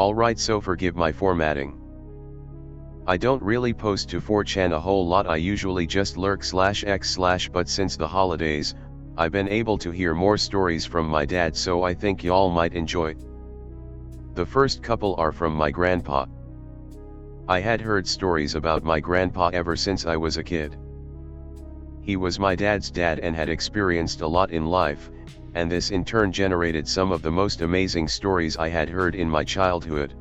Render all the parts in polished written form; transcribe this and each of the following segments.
Alright, so forgive my formatting. I don't really post to 4chan a whole lot, I usually just lurk/x/, but since the holidays, I've been able to hear more stories from my dad, so I think y'all might enjoy. The first couple are from my grandpa. I had heard stories about my grandpa ever since I was a kid. He was my dad's dad and had experienced a lot in life, and this in turn generated some of the most amazing stories I had heard in my childhood.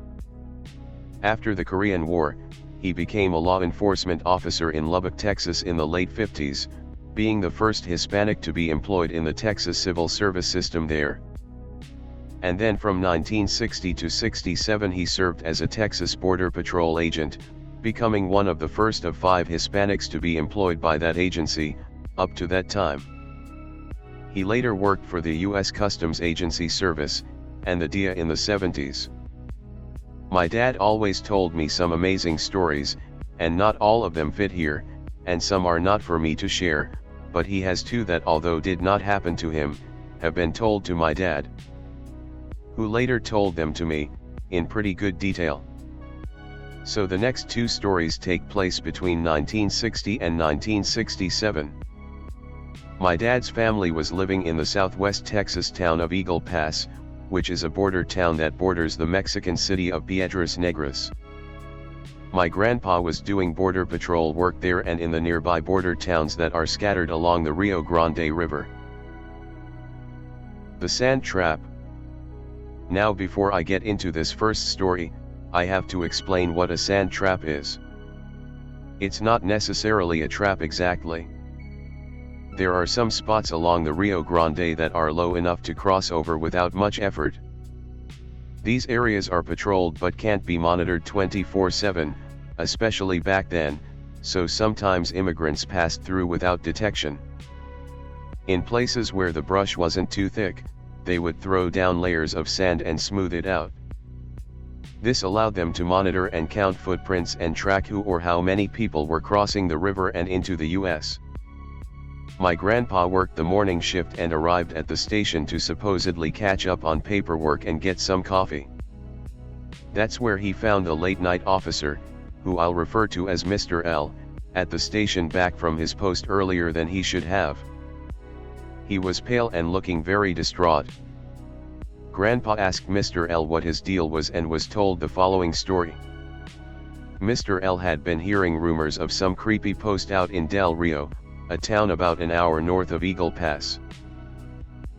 After the Korean War, he became a law enforcement officer in Lubbock, Texas in the late 50s, being the first Hispanic to be employed in the Texas civil service system there. And then from 1960 to 67 he served as a Texas Border Patrol agent, becoming one of the first of 5 Hispanics to be employed by that agency, up to that time. He later worked for the U.S. Customs Agency Service, and the DEA in the 70s. My dad always told me some amazing stories, and not all of them fit here, and some are not for me to share, but he has 2 that, although did not happen to him, have been told to my dad, who later told them to me, in pretty good detail. So the next 2 stories take place between 1960 and 1967. My dad's family was living in the southwest Texas town of Eagle Pass, which is a border town that borders the Mexican city of Piedras Negras. My grandpa was doing border patrol work there and in the nearby border towns that are scattered along the Rio Grande River. The sand trap. Now, before I get into this first story, I have to explain what a sand trap is. It's not necessarily a trap exactly. There are some spots along the Rio Grande that are low enough to cross over without much effort. These areas are patrolled but can't be monitored 24/7, especially back then, so sometimes immigrants passed through without detection. In places where the brush wasn't too thick, they would throw down layers of sand and smooth it out. This allowed them to monitor and count footprints and track who or how many people were crossing the river and into the U.S. My grandpa worked the morning shift and arrived at the station to supposedly catch up on paperwork and get some coffee. That's where he found a late-night officer, who I'll refer to as Mr. L, at the station back from his post earlier than he should have. He was pale and looking very distraught. Grandpa asked Mr. L what his deal was and was told the following story. Mr. L had been hearing rumors of some creepy post out in Del Rio, a town about an hour north of Eagle Pass.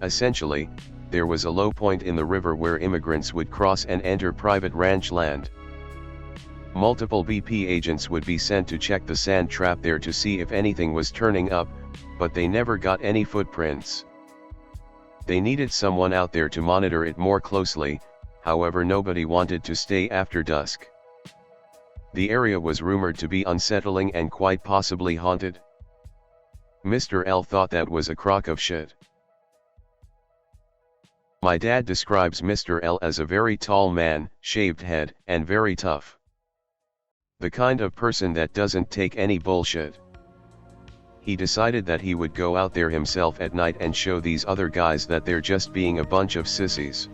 Essentially, there was a low point in the river where immigrants would cross and enter private ranch land. Multiple BP agents would be sent to check the sand trap there to see if anything was turning up, but they never got any footprints. They needed someone out there to monitor it more closely, however nobody wanted to stay after dusk. The area was rumored to be unsettling and quite possibly haunted. Mr. L thought that was a crock of shit. My dad describes Mr. L as a very tall man, shaved head, and very tough. The kind of person that doesn't take any bullshit. He decided that he would go out there himself at night and show these other guys that they're just being a bunch of sissies.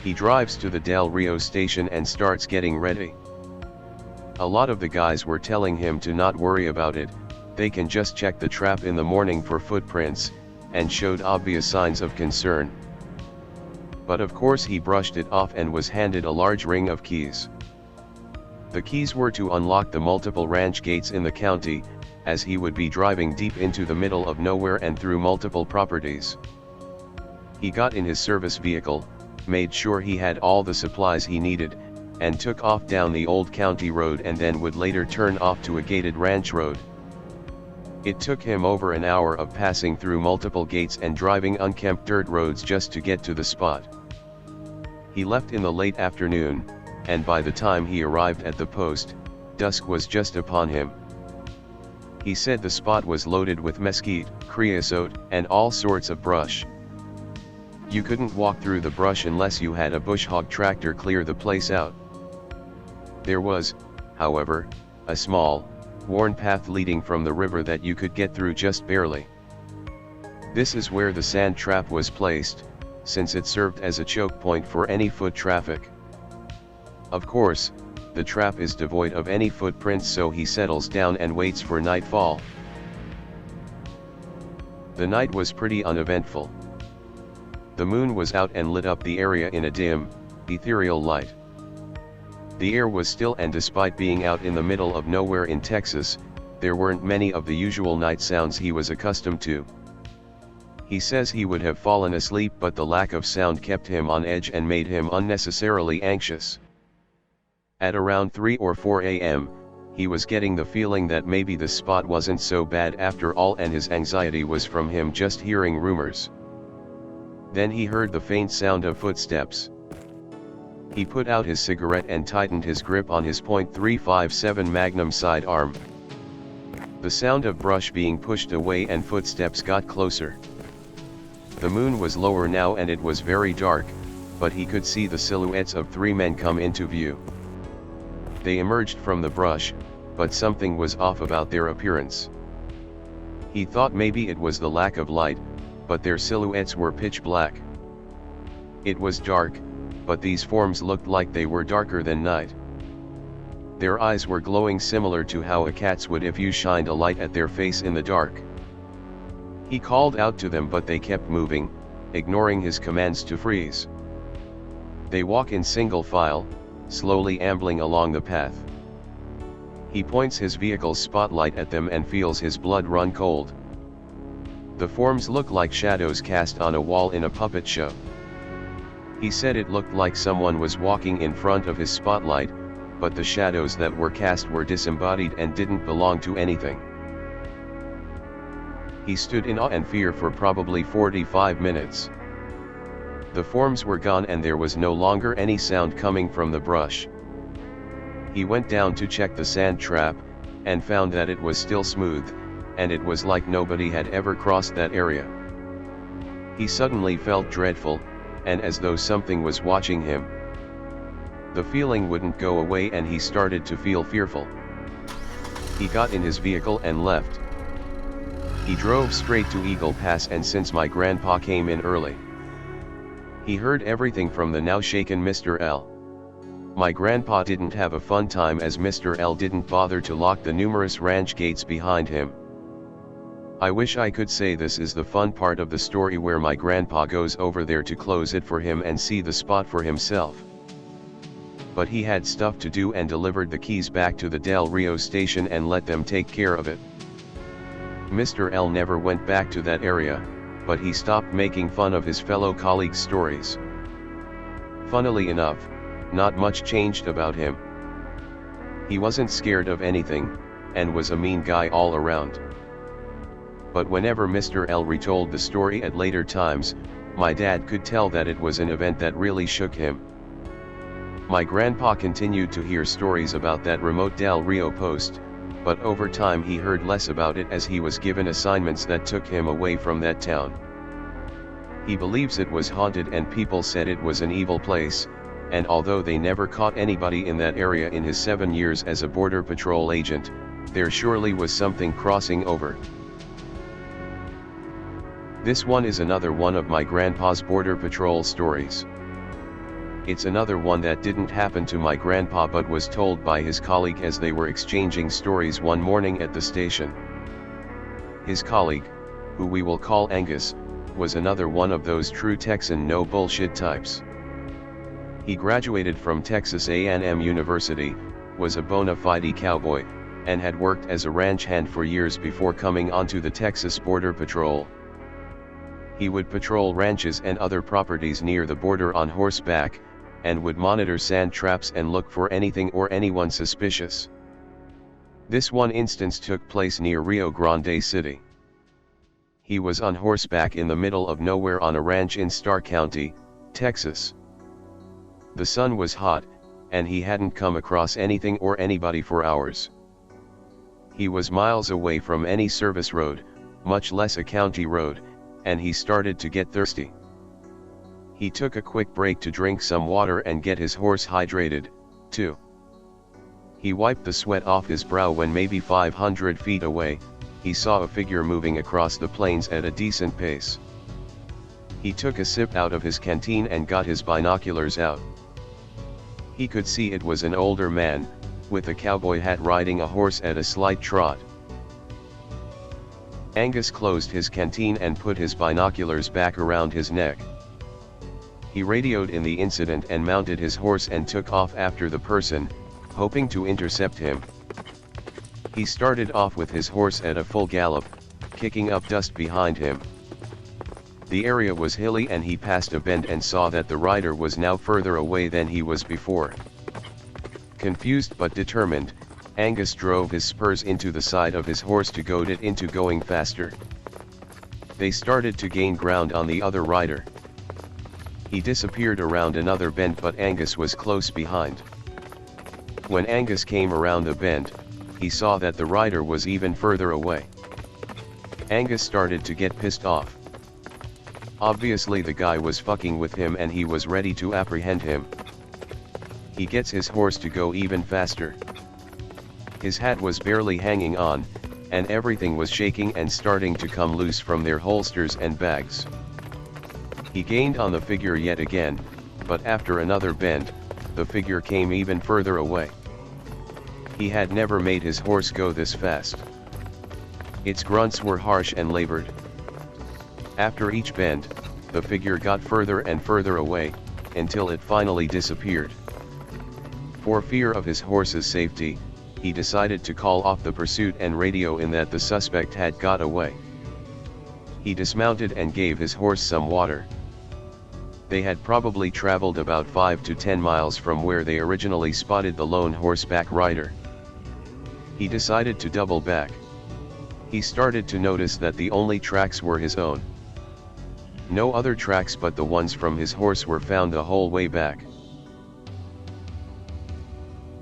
He drives to the Del Rio station and starts getting ready. A lot of the guys were telling him to not worry about it, they can just check the trap in the morning for footprints, and showed obvious signs of concern. But of course he brushed it off and was handed a large ring of keys. The keys were to unlock the multiple ranch gates in the county, as he would be driving deep into the middle of nowhere and through multiple properties. He got in his service vehicle, made sure he had all the supplies he needed, and took off down the old county road and then would later turn off to a gated ranch road. It took him over an hour of passing through multiple gates and driving unkempt dirt roads just to get to the spot. He left in the late afternoon, and by the time he arrived at the post, dusk was just upon him. He said the spot was loaded with mesquite, creosote, and all sorts of brush. You couldn't walk through the brush unless you had a bush hog tractor clear the place out. There was, however, a small, worn path leading from the river that you could get through just barely. This is where the sand trap was placed, since it served as a choke point for any foot traffic. Of course, the trap is devoid of any footprints, so he settles down and waits for nightfall. The night was pretty uneventful. The moon was out and lit up the area in a dim, ethereal light. The air was still, and despite being out in the middle of nowhere in Texas, there weren't many of the usual night sounds he was accustomed to. He says he would have fallen asleep, but the lack of sound kept him on edge and made him unnecessarily anxious. At around 3 or 4 a.m., he was getting the feeling that maybe the spot wasn't so bad after all, and his anxiety was from him just hearing rumors. Then he heard the faint sound of footsteps. He put out his cigarette and tightened his grip on his .357 Magnum sidearm. The sound of brush being pushed away and footsteps got closer. The moon was lower now and it was very dark, but he could see the silhouettes of 3 men come into view. They emerged from the brush, but something was off about their appearance. He thought maybe it was the lack of light, but their silhouettes were pitch black. It was dark, but these forms looked like they were darker than night. Their eyes were glowing, similar to how a cat's would if you shined a light at their face in the dark. He called out to them, but they kept moving, ignoring his commands to freeze. They walk in single file, slowly ambling along the path. He points his vehicle's spotlight at them and feels his blood run cold. The forms look like shadows cast on a wall in a puppet show. He said it looked like someone was walking in front of his spotlight, but the shadows that were cast were disembodied and didn't belong to anything. He stood in awe and fear for probably 45 minutes. The forms were gone and there was no longer any sound coming from the brush. He went down to check the sand trap, and found that it was still smooth, and it was like nobody had ever crossed that area. He suddenly felt dreadful, and as though something was watching him. The feeling wouldn't go away and he started to feel fearful. He got in his vehicle and left. He drove straight to Eagle Pass, and since my grandpa came in early, he heard everything from the now shaken Mr. L. My grandpa didn't have a fun time, as Mr. L didn't bother to lock the numerous ranch gates behind him. I wish I could say this is the fun part of the story, where my grandpa goes over there to close it for him and see the spot for himself. But he had stuff to do and delivered the keys back to the Del Rio station and let them take care of it. Mr. L never went back to that area, but he stopped making fun of his fellow colleagues' stories. Funnily enough, not much changed about him. He wasn't scared of anything, and was a mean guy all around. But whenever Mr. L retold the story at later times, my dad could tell that it was an event that really shook him. My grandpa continued to hear stories about that remote Del Rio post, but over time he heard less about it as he was given assignments that took him away from that town. He believes it was haunted and people said it was an evil place, and although they never caught anybody in that area in his 7 years as a Border Patrol agent, there surely was something crossing over. This one is another one of my grandpa's Border Patrol stories. It's another one that didn't happen to my grandpa but was told by his colleague as they were exchanging stories one morning at the station. His colleague, who we will call Angus, was another one of those true Texan no bullshit types. He graduated from Texas A&M University, was a bona fide cowboy, and had worked as a ranch hand for years before coming onto the Texas Border Patrol. He would patrol ranches and other properties near the border on horseback, and would monitor sand traps and look for anything or anyone suspicious. This one instance took place near Rio Grande City. He was on horseback in the middle of nowhere on a ranch in Starr County, Texas. The sun was hot, and he hadn't come across anything or anybody for hours. He was miles away from any service road, much less a county road, and he started to get thirsty. He took a quick break to drink some water and get his horse hydrated, too. He wiped the sweat off his brow when maybe 500 feet away, he saw a figure moving across the plains at a decent pace. He took a sip out of his canteen and got his binoculars out. He could see it was an older man, with a cowboy hat, riding a horse at a slight trot. Angus closed his canteen and put his binoculars back around his neck. He radioed in the incident and mounted his horse and took off after the person, hoping to intercept him. He started off with his horse at a full gallop, kicking up dust behind him. The area was hilly and he passed a bend and saw that the rider was now further away than he was before. Confused but determined, Angus drove his spurs into the side of his horse to goad it into going faster. They started to gain ground on the other rider. He disappeared around another bend, but Angus was close behind. When Angus came around the bend, he saw that the rider was even further away. Angus started to get pissed off. Obviously the guy was fucking with him and he was ready to apprehend him. He gets his horse to go even faster. His hat was barely hanging on, and everything was shaking and starting to come loose from their holsters and bags. He gained on the figure yet again, but after another bend, the figure came even further away. He had never made his horse go this fast. Its grunts were harsh and labored. After each bend, the figure got further and further away, until it finally disappeared. For fear of his horse's safety, he decided to call off the pursuit and radio in that the suspect had got away. He dismounted and gave his horse some water. They had probably traveled about 5 to 10 miles from where they originally spotted the lone horseback rider. He decided to double back. He started to notice that the only tracks were his own. No other tracks but the ones from his horse were found the whole way back.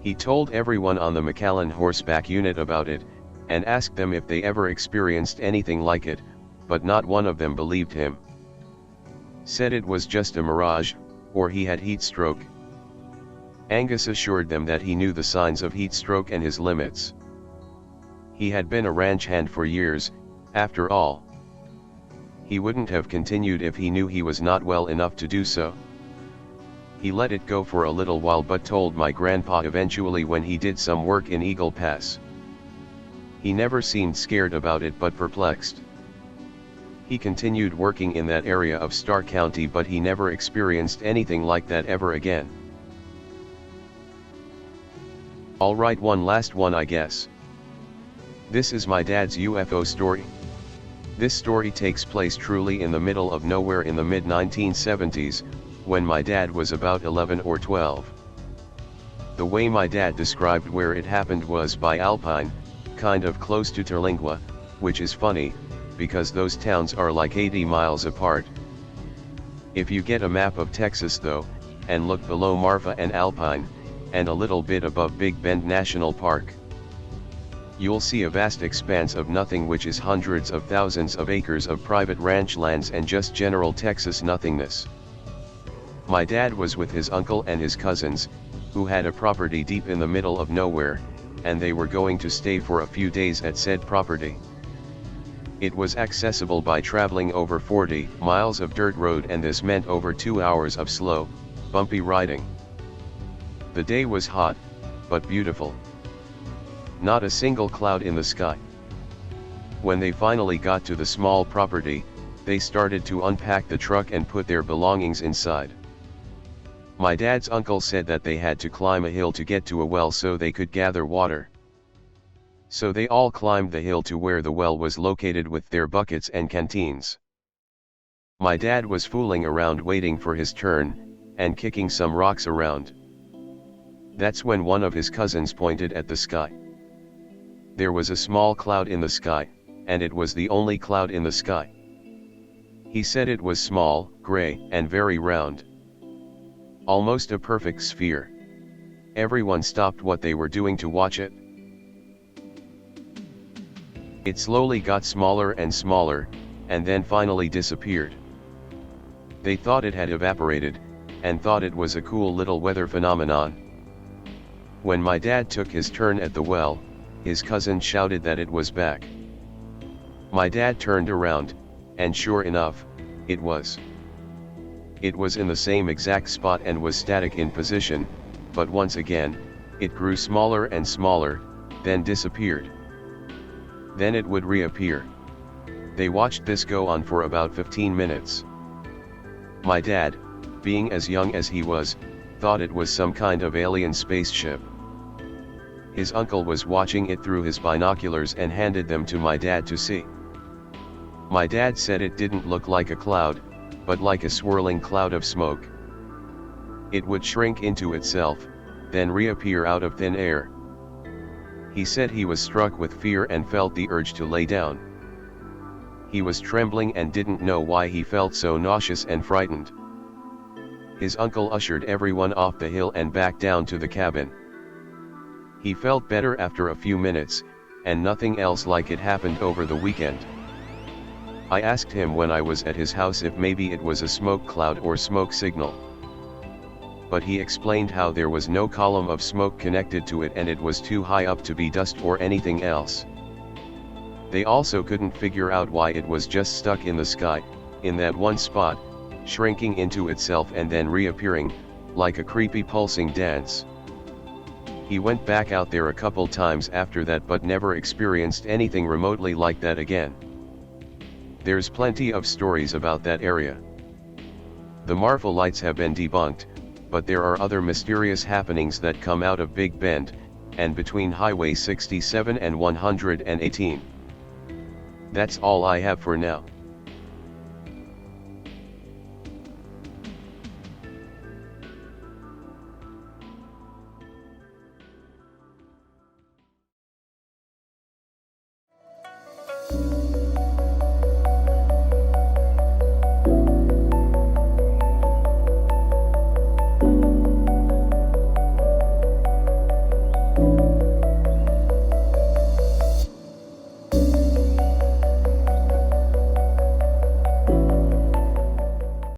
He told everyone on the McAllen horseback unit about it, and asked them if they ever experienced anything like it, but not one of them believed him. Said it was just a mirage, or he had heat stroke. Angus assured them that he knew the signs of heat stroke and his limits. He had been a ranch hand for years, after all. He wouldn't have continued if he knew he was not well enough to do so. He let it go for a little while but told my grandpa eventually when he did some work in Eagle Pass. He never seemed scared about it but perplexed. He continued working in that area of Starr County but he never experienced anything like that ever again. Alright, one last one I guess. This is my dad's UFO story. This story takes place truly in the middle of nowhere in the mid-1970s, when my dad was about 11 or 12. The way my dad described where it happened was by Alpine, kind of close to Terlingua, which is funny, because those towns are like 80 miles apart. If you get a map of Texas though, and look below Marfa and Alpine, and a little bit above Big Bend National Park, you'll see a vast expanse of nothing which is hundreds of thousands of acres of private ranch lands and just general Texas nothingness. My dad was with his uncle and his cousins, who had a property deep in the middle of nowhere, and they were going to stay for a few days at said property. It was accessible by traveling over 40 miles of dirt road, and this meant over 2 hours of slow, bumpy riding. The day was hot, but beautiful. Not a single cloud in the sky. When they finally got to the small property, they started to unpack the truck and put their belongings inside. My dad's uncle said that they had to climb a hill to get to a well so they could gather water. So they all climbed the hill to where the well was located with their buckets and canteens. My dad was fooling around waiting for his turn, and kicking some rocks around. That's when one of his cousins pointed at the sky. There was a small cloud in the sky, and it was the only cloud in the sky. He said it was small, gray, and very round. Almost a perfect sphere. Everyone stopped what they were doing to watch it. It slowly got smaller and smaller, and then finally disappeared. They thought it had evaporated, and thought it was a cool little weather phenomenon. When my dad took his turn at the well, his cousin shouted that it was back. My dad turned around, and sure enough, it was. It was in the same exact spot and was static in position, but once again, it grew smaller and smaller, then disappeared. Then it would reappear. They watched this go on for about 15 minutes. My dad, being as young as he was, thought it was some kind of alien spaceship. His uncle was watching it through his binoculars and handed them to my dad to see. My dad said it didn't look like a cloud, but like a swirling cloud of smoke. It would shrink into itself, then reappear out of thin air. He said he was struck with fear and felt the urge to lay down. He was trembling and didn't know why he felt so nauseous and frightened. His uncle ushered everyone off the hill and back down to the cabin. He felt better after a few minutes, and nothing else like it happened over the weekend. I asked him when I was at his house if maybe it was a smoke cloud or smoke signal. But he explained how there was no column of smoke connected to it and it was too high up to be dust or anything else. They also couldn't figure out why it was just stuck in the sky, in that one spot, shrinking into itself and then reappearing, like a creepy pulsing dance. He went back out there a couple times after that but never experienced anything remotely like that again. There's plenty of stories about that area. The Marfa lights have been debunked, but there are other mysterious happenings that come out of Big Bend, and between Highway 67 and 118. That's all I have for now.